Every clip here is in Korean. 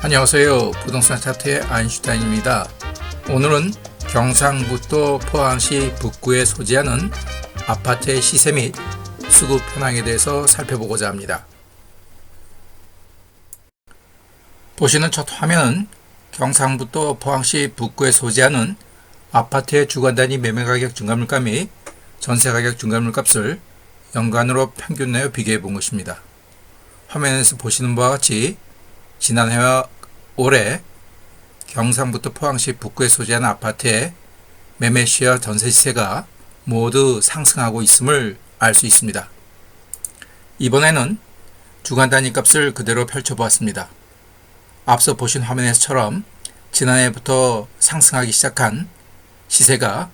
안녕하세요. 부동산 차트의 아인슈타인입니다. 오늘은 경상북도 포항시 북구에 소재하는 아파트의 시세 및 수급 현황에 대해서 살펴보고자 합니다. 보시는 첫 화면은 경상북도 포항시 북구에 소재하는 아파트의 주간단위 매매가격 증가물가 및 전세가격 증가물값을 연간으로 평균 내어 비교해 본 것입니다. 화면에서 보시는 바와 같이 지난해와 올해 경상북도 포항시 북구에 소재하는 아파트의 매매시와 전세시세가 모두 상승하고 있음을 알 수 있습니다. 이번에는 주간 단위 값을 그대로 펼쳐보았습니다. 앞서 보신 화면에서처럼 지난해부터 상승하기 시작한 시세가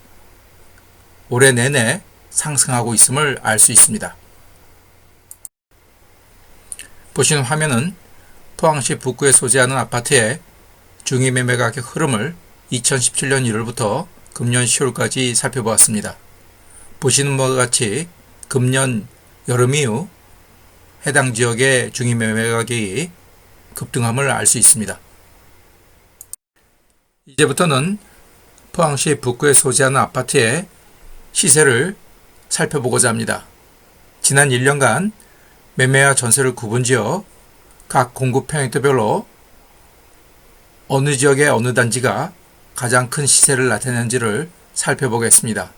올해 내내 상승하고 있음을 알 수 있습니다. 보시는 화면은 포항시 북구에 소재하는 아파트의 중위매매 가격 흐름을 2017년 1월부터 금년 10월까지 살펴보았습니다. 보시는 바와 같이 금년 여름 이후 해당 지역의 중위매매 가격이 급등함을 알 수 있습니다. 이제부터는 포항시 북구에 소재하는 아파트의 시세를 살펴보고자 합니다. 지난 1년간 매매와 전세를 구분지어 각 공급 평형대별로 어느 지역의 어느 단지가 가장 큰 시세를 나타내는지를 살펴보겠습니다.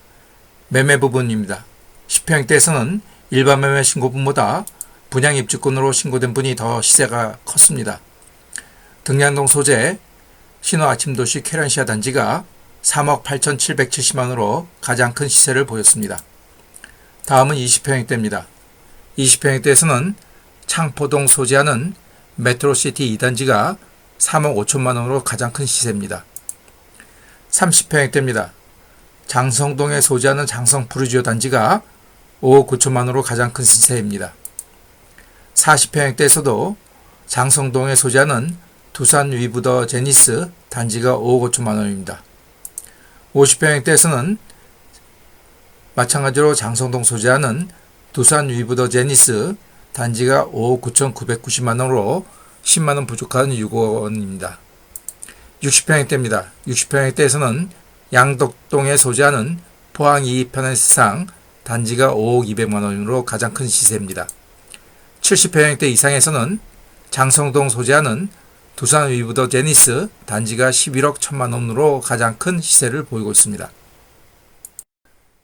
매매 부분입니다. 10평형대에서는 일반 매매 신고분보다 분양 입주권으로 신고된 분이 더 시세가 컸습니다. 등량동 소재 신호 아침도시 캐런시아 단지가 3억 8,770만원으로 가장 큰 시세를 보였습니다. 다음은 20평형대입니다. 20평형대에서는 창포동 소재하는 메트로시티 2단지가 3억 5천만원으로 가장 큰 시세입니다. 30평형대입니다. 장성동에 소재하는 장성 푸르지오 단지가 5억 9천만원으로 가장 큰 시세입니다. 40평형대에서도 장성동에 소재하는 두산 위브더 제니스 단지가 5억 5천만원입니다. 50평형대에서는 마찬가지로 장성동 소재하는 두산 위브더 제니스 단지가 5억 9,990만원으로 10만원 부족한 6억원입니다. 60평형대입니다. 60평형대에서는 양덕동에 소재하는 포항 2편의 세상 단지가 5억 200만원으로 가장 큰 시세입니다. 70평형대 이상에서는 장성동 소재하는 두산 위브더 제니스 단지가 11억 1천만원으로 가장 큰 시세를 보이고 있습니다.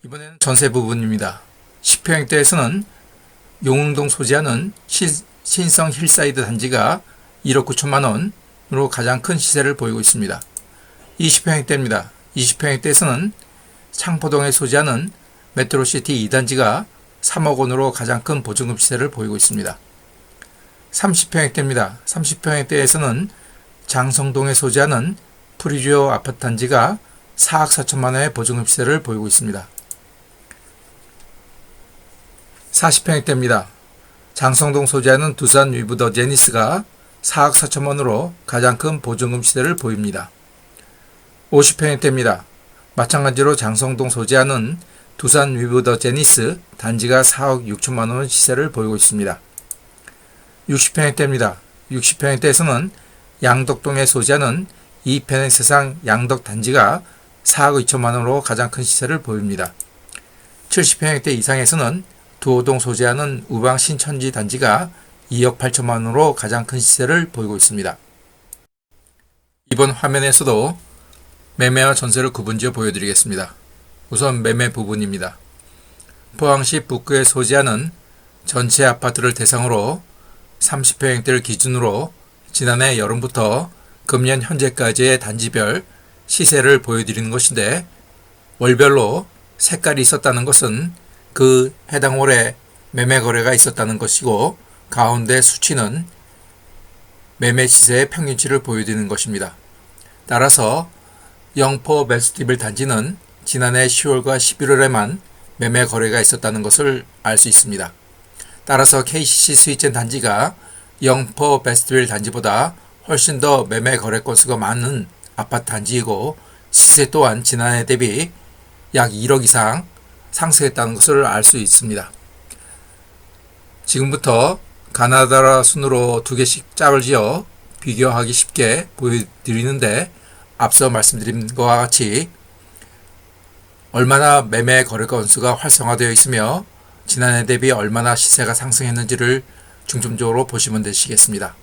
이번에는 전세 부분입니다. 10평형대에서는 용흥동 소재하는 신성 힐사이드 단지가 1억 9천만원으로 가장 큰 시세를 보이고 있습니다. 20평형대입니다. 20평형대에서는 창포동에 소재하는 메트로시티 2단지가 3억 원으로 가장 큰 보증금 시세를 보이고 있습니다. 30평형대입니다. 30평형대에서는 장성동에 소재하는 프리지오 아파트 단지가 4억 4천만원의 보증금 시세를 보이고 있습니다. 40평형대입니다. 장성동 소재하는 두산 위브더 제니스가 4억 4천만원으로 가장 큰 보증금 시세를 보입니다. 50평형대입니다. 마찬가지로 장성동 소재하는 두산 위브더 제니스 단지가 4억 6천만원 시세를 보이고 있습니다. 60평형대입니다. 60평형대에서는 양덕동에 소재하는 2편의 세상 양덕 단지가 4억 2천만원으로 가장 큰 시세를 보입니다. 70평형대 이상에서는 두호동 소재하는 우방 신천지 단지가 2억 8천만원으로 가장 큰 시세를 보이고 있습니다. 이번 화면에서도 매매와 전세를 구분지어 보여드리겠습니다. 우선 매매 부분입니다. 포항시 북구에 소재하는 전체 아파트를 대상으로 30평형대를 기준으로 지난해 여름부터 금년 현재까지의 단지별 시세를 보여드리는 것인데, 월별로 색깔이 있었다는 것은 그 해당 월에 매매 거래가 있었다는 것이고, 가운데 수치는 매매 시세의 평균치를 보여드리는 것입니다. 따라서 영포 베스티블 단지는 지난해 10월과 11월에만 매매 거래가 있었다는 것을 알 수 있습니다. 따라서 KCC 스위첸 단지가 영포 베스티블 단지보다 훨씬 더 매매 거래 건수가 많은 아파트 단지이고, 시세 또한 지난해 대비 약 1억 이상 상승했다는 것을 알 수 있습니다. 지금부터 가나다라 순으로 2개씩 짝을 지어 비교하기 쉽게 보여드리는데, 앞서 말씀드린 것과 같이 얼마나 매매 거래 건수가 활성화되어 있으며 지난해 대비 얼마나 시세가 상승했는지를 중점적으로 보시면 되시겠습니다.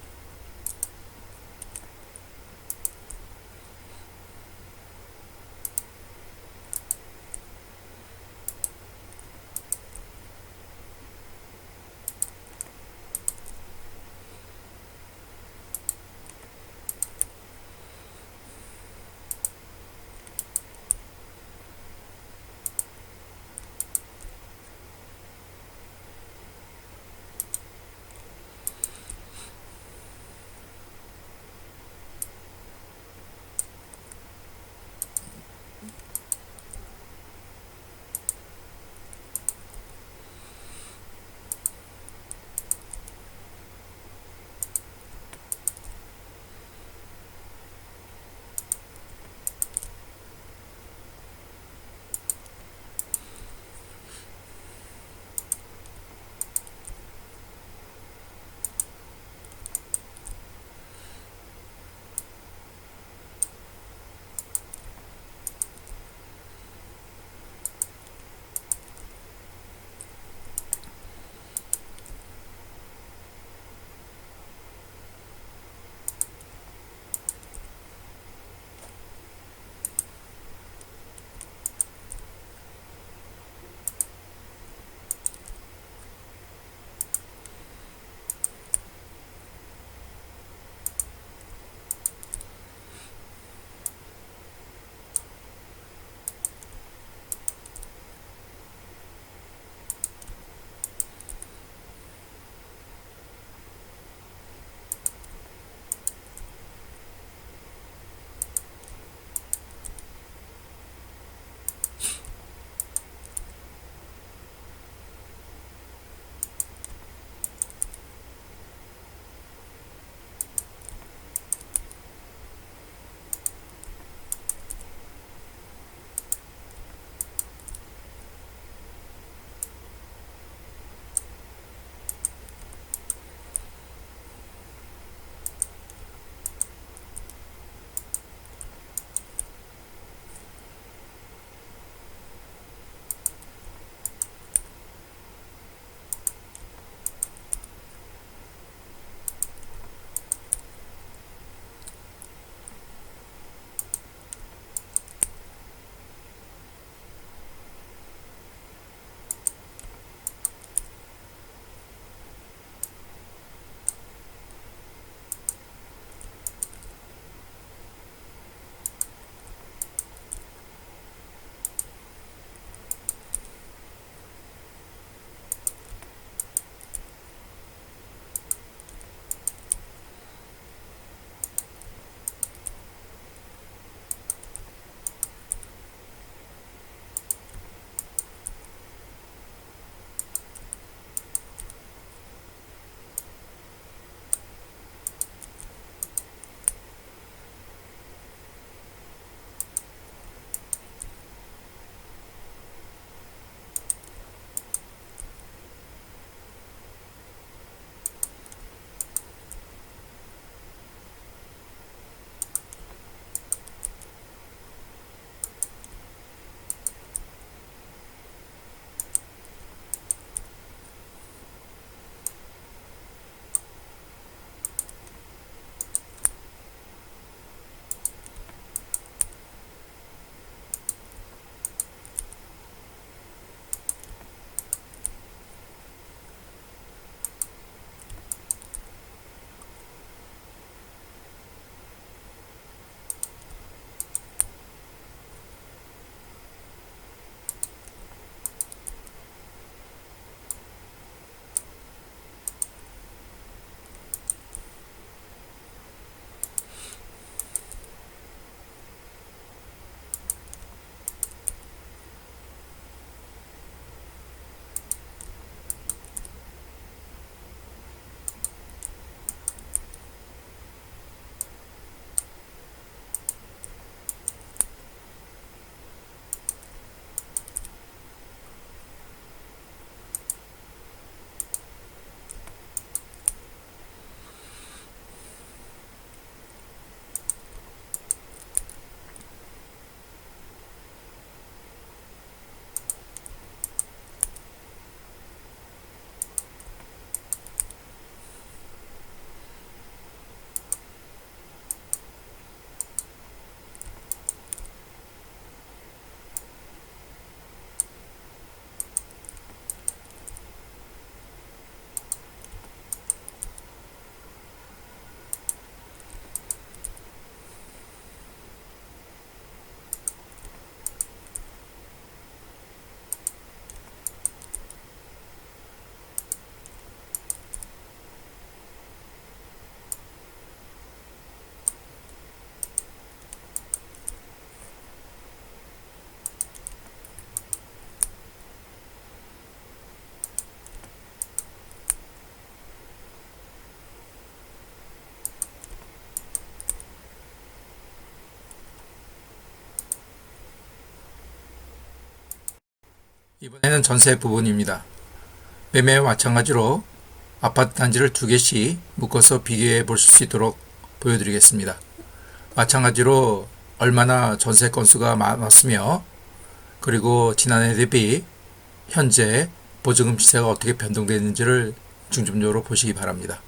이번에는 전세 부분입니다. 매매와 마찬가지로 아파트 단지를 두 개씩 묶어서 비교해 보실 수 있도록 보여드리겠습니다. 마찬가지로 얼마나 전세 건수가 많았으며 그리고 지난해 대비 현재 보증금 시세가 어떻게 변동되는지를 중점적으로 보시기 바랍니다.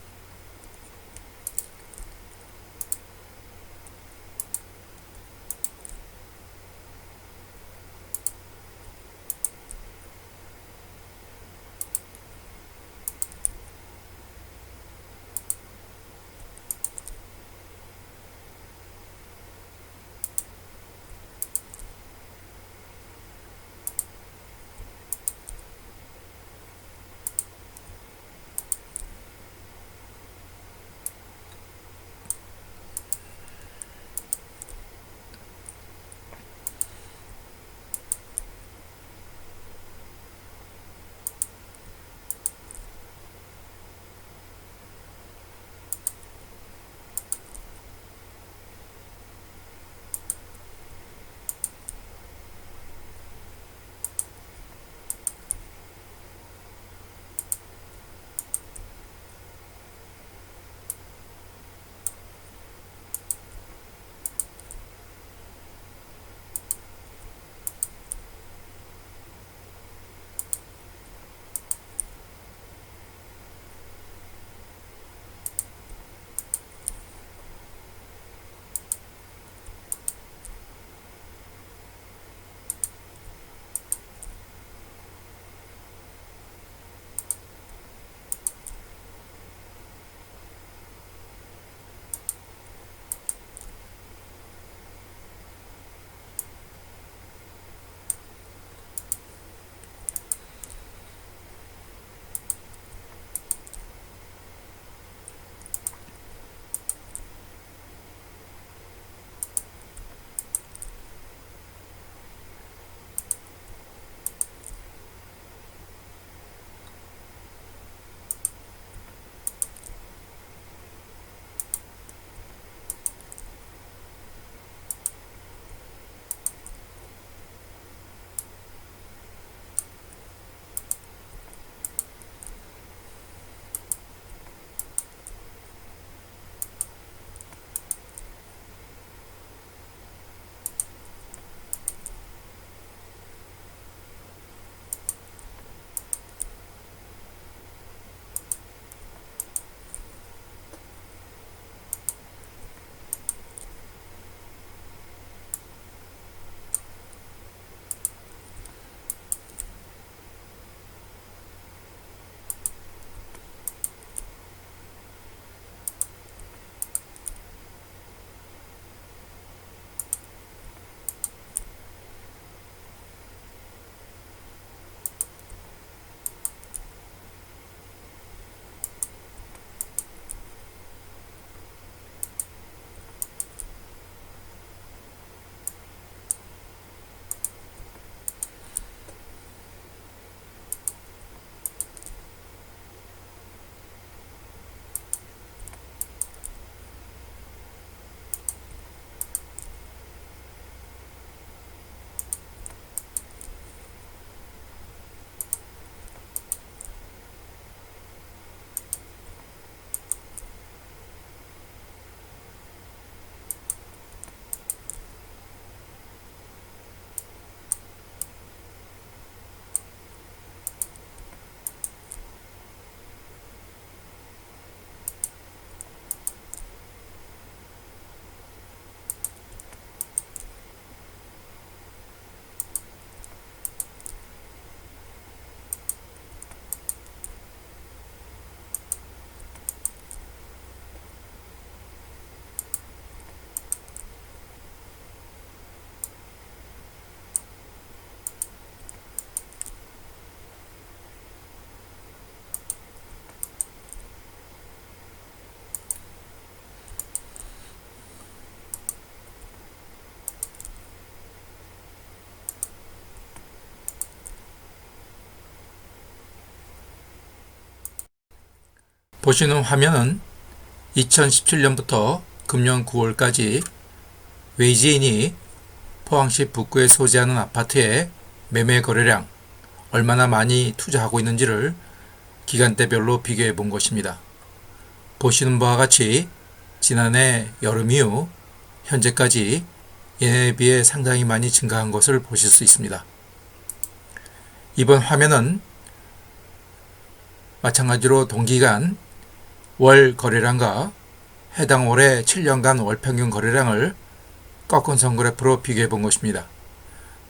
보시는 화면은 2017년부터 금년 9월까지 외지인이 포항시 북구에 소재하는 아파트의 매매 거래량, 얼마나 많이 투자하고 있는지를 기간대별로 비교해 본 것입니다. 보시는 바와 같이 지난해 여름 이후 현재까지 예년에 비해 상당히 많이 증가한 것을 보실 수 있습니다. 이번 화면은 마찬가지로 동기간 월 거래량과 해당 월의 7년간 월 평균 거래량을 꺾은 선 그래프로 비교해 본 것입니다.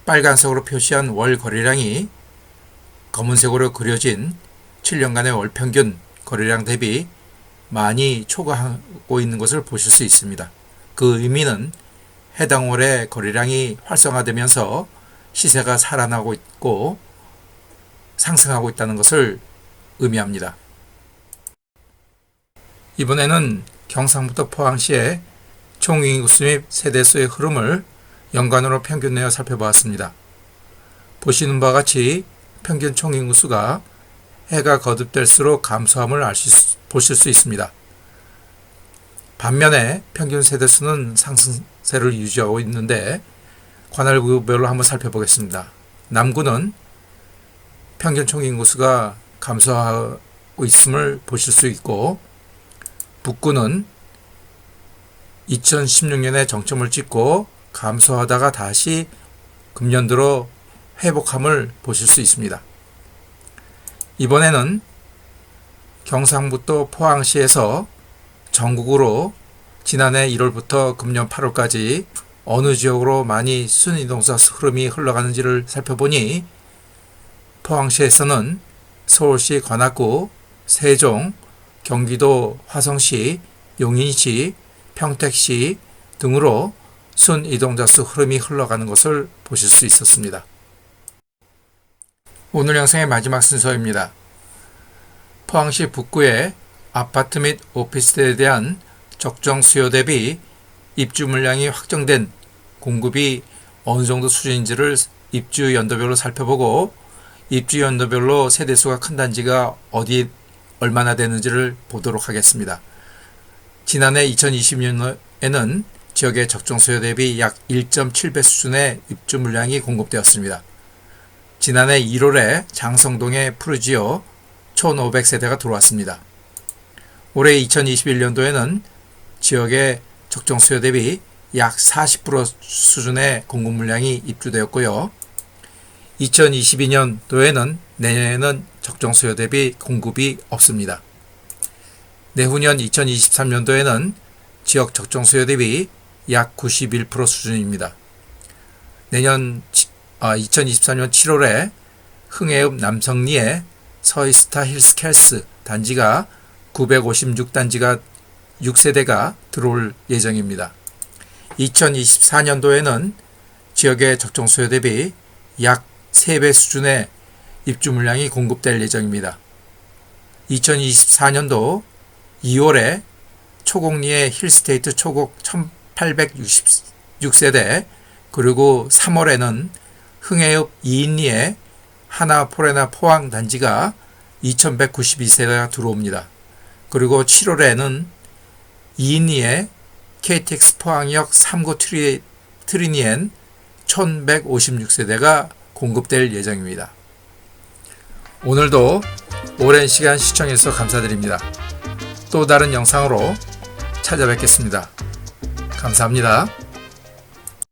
빨간색으로 표시한 월 거래량이 검은색으로 그려진 7년간의 월 평균 거래량 대비 많이 초과하고 있는 것을 보실 수 있습니다. 그 의미는 해당 월의 거래량이 활성화되면서 시세가 살아나고 있고 상승하고 있다는 것을 의미합니다. 이번에는 경상부터 포항시의 총인구수 및 세대수의 흐름을 연간으로 평균 내어 살펴보았습니다. 보시는 바와 같이 평균 총인구수가 해가 거듭될수록 감소함을 보실 수 있습니다. 반면에 평균 세대수는 상승세를 유지하고 있는데 관할구별로 한번 살펴보겠습니다. 남구는 평균 총인구수가 감소하고 있음을 보실 수 있고, 북구는 2016년에 정점을 찍고 감소하다가 다시 금년도로 회복함을 보실 수 있습니다. 이번에는 경상북도 포항시에서 전국으로 지난해 1월부터 금년 8월까지 어느 지역으로 많이 순이동사 흐름이 흘러가는지를 살펴보니 포항시에서는 서울시 관악구, 세종, 경기도 화성시, 용인시, 평택시 등으로 순이동자수 흐름이 흘러가는 것을 보실 수 있었습니다. 오늘 영상의 마지막 순서입니다. 포항시 북구의 아파트 및 오피스텔에 대한 적정 수요 대비 입주 물량이 확정된 공급이 어느 정도 수준인지를 입주 연도별로 살펴보고, 입주 연도별로 세대수가 큰 단지가 어디 얼마나 되는지를 보도록 하겠습니다. 지난해 2020년에는 지역의 적정 수요 대비 약 1.7배 수준의 입주 물량이 공급되었습니다. 지난해 1월에 장성동의 푸르지오 1,500세대가 들어왔습니다. 올해 2021년도에는 지역의 적정 수요 대비 약 40% 수준의 공급 물량이 입주되었고요. 2022년도에는 내년에는 적정 수요 대비 공급이 없습니다. 내후년 2023년도에는 지역 적정 수요 대비 약 91% 수준입니다. 내년 2024년 7월에 흥해읍 남성리의 서이스타 힐스캐스 단지가 956단지가 6세대가 들어올 예정입니다. 2024년도에는 지역의 적정 수요 대비 약 3배 수준의 입주 물량이 공급될 예정입니다. 2024년도 2월에 초곡리의 힐스테이트 초곡 1866세대, 그리고 3월에는 흥해읍 이인리의 하나포레나 포항 단지가 2192세대가 들어옵니다. 그리고 7월에는 이인리의 KTX 포항역 3구 트리니엔 1156세대가 공급될 예정입니다. 오늘도 오랜 시간 시청해주셔서 감사드립니다. 또 다른 영상으로 찾아뵙겠습니다. 감사합니다.